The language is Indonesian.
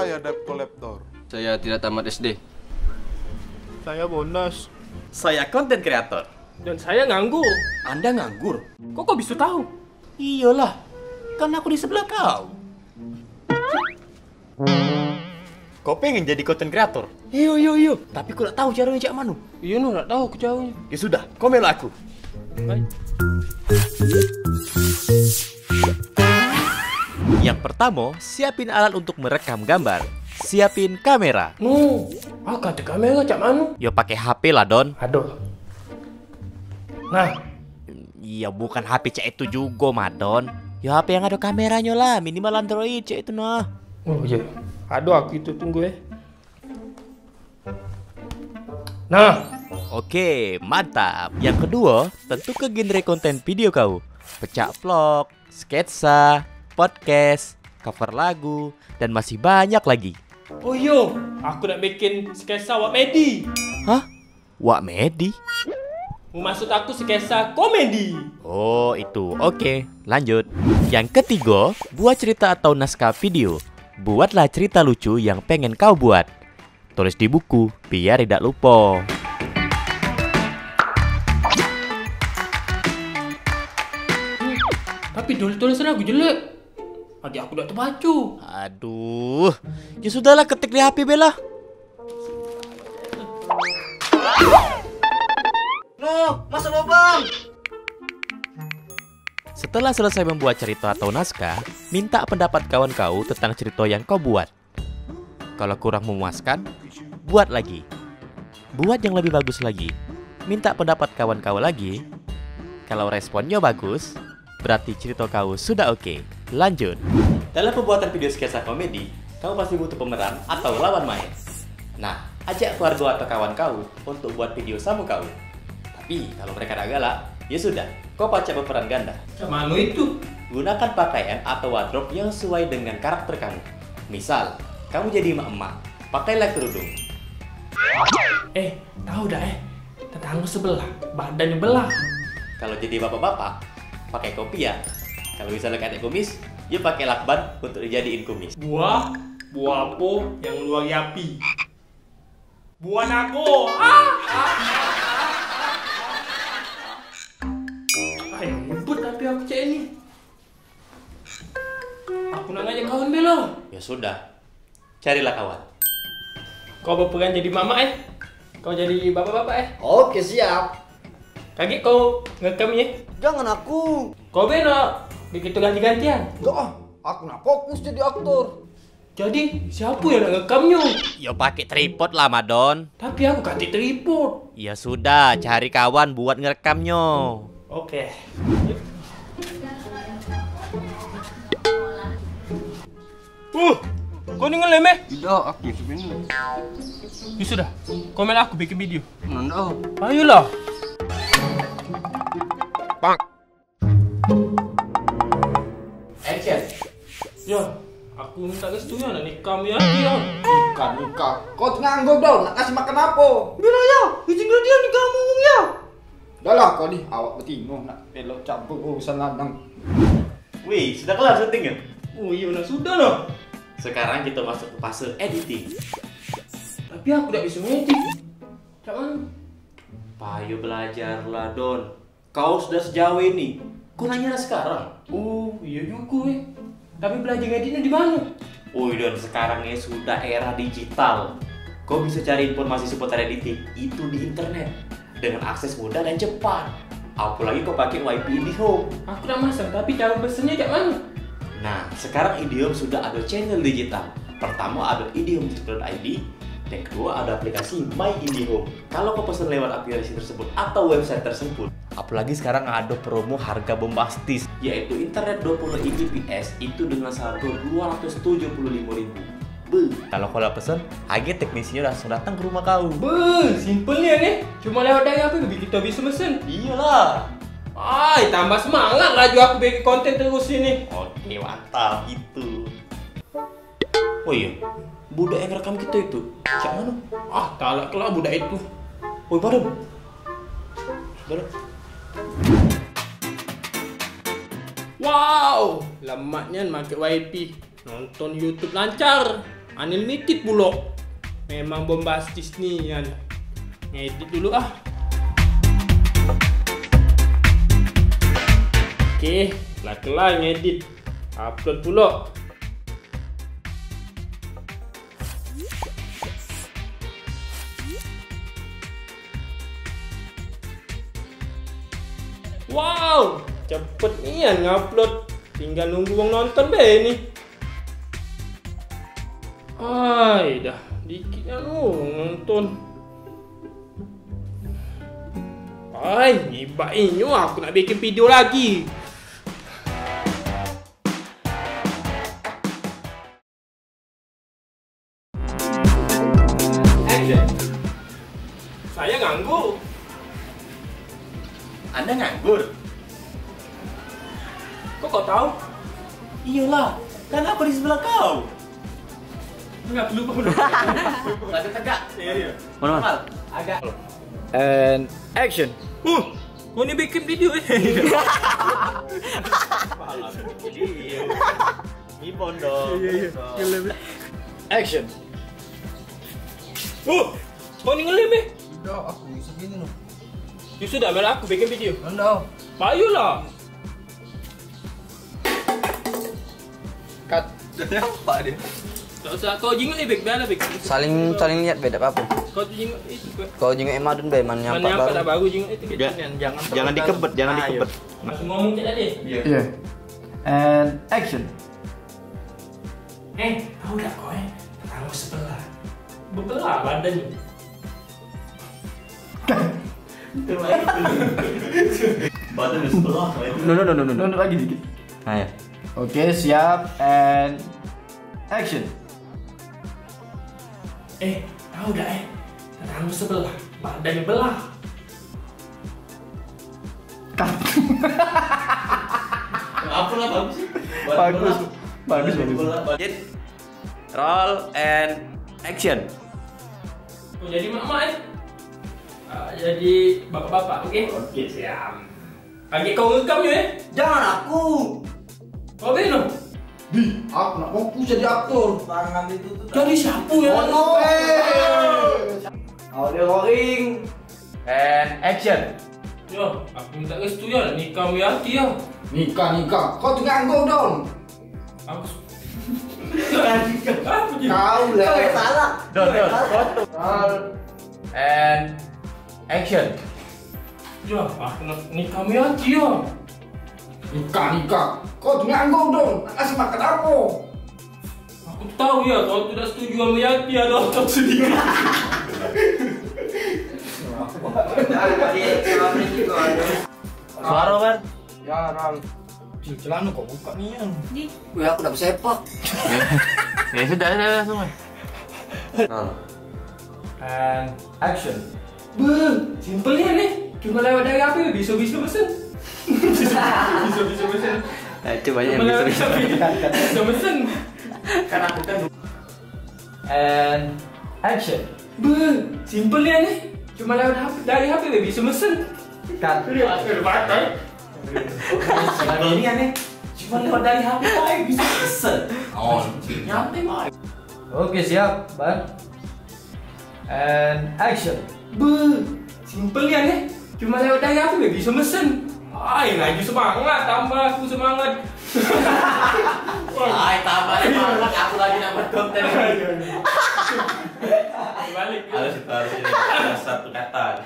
saya debt collector. Saya tidak tamat SD. Saya Bondas. Saya konten kreator. Dan saya nganggur. Anda nganggur? Kok bisa tahu? Iyalah, kan aku di sebelah kau. Kau pengen jadi konten kreator? Iyo. Tapi kau tak tahu caranya cak manu. Iya no, nggak tahu aku jauhnya. Ya sudah, kau melo aku. Baik. Yang pertama, siapin alat untuk merekam gambar. Siapin kamera. No, ada kamera cak manu. Yo pakai HP lah Don. Aduh. Nah, Iya bukan HP cek itu juga Madon. Yo HP yang ada kameranya lah, minimal Android cek itu nah. oh iya. Aduh, aku itu tunggu ya. Nah, Oke, mantap. Yang kedua, tentukan genre konten video kau. Pecah vlog, sketsa, podcast, cover lagu, dan masih banyak lagi. oh iya, aku nak bikin sketsa wak medi. Hah? Wak Medi? Maksud aku sketsa komedi. Oh itu, oke. Lanjut. Yang ketiga, buat cerita atau naskah video. Buatlah cerita lucu yang pengen kau buat. Tulis di buku, biar tidak lupa. Tapi tulisan aku jelek. Adik aku udah terbaca. Aduh, ya sudahlah ketik di HP Bella. No, masuk lubang. Setelah selesai membuat cerita atau naskah, minta pendapat kawan kau tentang cerita yang kau buat. Kalau kurang memuaskan, buat lagi. Buat yang lebih bagus lagi. Minta pendapat kawan kau lagi. Kalau responnya bagus, berarti cerita kau sudah oke. Lanjut. Dalam pembuatan video sketsa komedi, kau pasti butuh pemeran atau lawan main. Nah, ajak keluarga atau kawan kau untuk buat video sama kau. Tapi kalau mereka tak galak, ya sudah, kau pacak berperan ganda. Cak manu itu? Gunakan pakaian atau wardrobe yang sesuai dengan karakter kamu. Misal, kamu jadi emak-emak, pakailah kerudung. Tahu dah tetangga sebelah, badannya belah. Kalau jadi bapak-bapak, pakai kopiah. Kalau misalnya kayak kumis, ya pakai lakban untuk dijadiin kumis. Buah apa yang luar yapi? Buah nago. Ngebut tapi aku cek ini. Aku nak ngajak kawan belo. Ya sudah, carilah kawan. Kau berperan jadi mama Kau jadi bapak-bapak Oke, siap. Kaget kau ngekam ya? Jangan aku. Kau beno, begitu ganti-gantian. Enggak, aku nak fokus jadi aktor. Jadi siapa yang nak ngekamnya? Ya pakai tripod lah, Madon. Tapi aku ganti tripod. Ya sudah, cari kawan buat ngerekamnya. Oke. Kau ni ngelem Tidak, aku sebenarnya. Ya sudah, komen aku bikin video. Nanda. Ayolah. Bang. Action. Ya, aku minta restu ya nak nikah ya dia. Nikah. Kau nganggur dong, nak kasih makan apa? Bila ya, izin dia nikah ngomong ya. Dah lah kau ni, awak bertinggung nak belok campur urusan ladang. Wih, sudah kelar syutingnya? Oh iya, nak sudah noh. Sekarang kita masuk ke fase editing. Tapi aku tak bisa ngedit. Macam mana? Payo belajarlah, Don. Kau sudah sejauh ini. Kau nanya sekarang? Oh iya juga Tapi belajar ngeditnya di mana? Oh, Don, sekarang ya sudah era digital. Kau bisa cari informasi seputar editing itu di internet dengan akses mudah dan cepat. Apalagi kau pakai WiFi IndiHome. Aku nak masang, tapi cara pesennya kat mana? Nah, sekarang IndiHome sudah ada channel digital. Pertama ada indihome.id, dan kedua ada aplikasi My IndiHome. Kalau kau pesan lewat aplikasi tersebut atau website tersebut, apalagi sekarang ada promo harga bombastis, yaitu internet 20 Mbps itu dengan saldo 275.000. Kalau kau pesan, agen teknisinya langsung datang ke rumah kau. Simpelnya nih. Cuma lewat dari apa kita bisa mesen? Iyalah. Tambah semangat laju aku bikin konten terus ini. Oke, mantap itu. Oh iya, budak yang rekam kita itu, cak mana? Tak lah kelak budak itu. Woi, Badon. Badon. Wow, lemaknya pakai WiFi. Nonton YouTube lancar. Unlimited pula. Memang bombastis nih kan. Ngedit dulu ah. Oke, kelar ngedit. Upload pula. Wow, cepet nian ngupload. Tinggal nunggu wong nonton be ini. Ay, dah dikit nonton. Ay, ngibain aku nak bikin video lagi. Saya nganggur. Anda nganggur? Kok kau tahu? Iyalah, kan aku di sebelah kau. Enggak lupa. Lagi tegak. Iya. Normal. Agak. And action. Kau ni bikin video Ibon dong. Action. Kau ni ngelem Udah, aku segini loh. Ya sudah, malah aku bikin video. Anda. Payulah. Cut. Jadi apa dia? Tak usah kau jinguk beg biarlah beg. Saling lihat beda apa? Kau jinguk itu kau. Kau jenguk Emadun be man Mana nyampak apa dah baru. baru jinguk itu Ja- Jangan dikebet, jangan dikebet. Aku ngomong cak tadi. Yeah. And action. Tahu tak kau tetangga sebelah. Bebelah badannya. Badan di sebelah. No. Nunduk lagi dikit. Ayo. Oke, siap. And action. Tahu tak tetangga sebelah badannya belah. Apa lah bagus sih? Bagus. Roll and action. Kau jadi mak-mak jadi bapak-bapak, okey? Oke, siap. Lagi kau ngekam je Jangan aku. Kau beno. Aku nak fokus jadi aktor. Tangan itu tuh. Jadi siapa yang Audio rolling. And action. Yo, aku minta restu ya, nikah Wiyati ya. Nikah. Kau tengah nganggur dong. Aku apa je? Kau lah. Salah. Roll. And action. Ya, aku nak nikah Wiyati ya. Nikah. Kau tengah nganggur dong. Nak kasih makan apa? Aku tahu ya, kau tidak setuju sama Wiyati ada otot sendiri. Suara kan? Ya, Ral. Celana kau buka nih yang. Wih, aku dapat sepak. Ya sudah langsung. And action. Simpelnya nih, cuma lewat dari apa bisa pesen. Bisa pesen. Coba ya Cuma bisa. bisa pesen. Kan aku kan. And action. Simpelnya nih, cuma lewat dari HP bisa pesen. Cut. Ini aneh, cuma lewat dari HP bisa pesen. Oh, Nyampe mah. Oke, siap, Bang. And action. Simpelnya nih, cuma lewat dari HP bisa pesen. Lagi semangat, tambah aku semangat. tambah semangat, aku lagi dapat konten. Balik. Harus satu kata.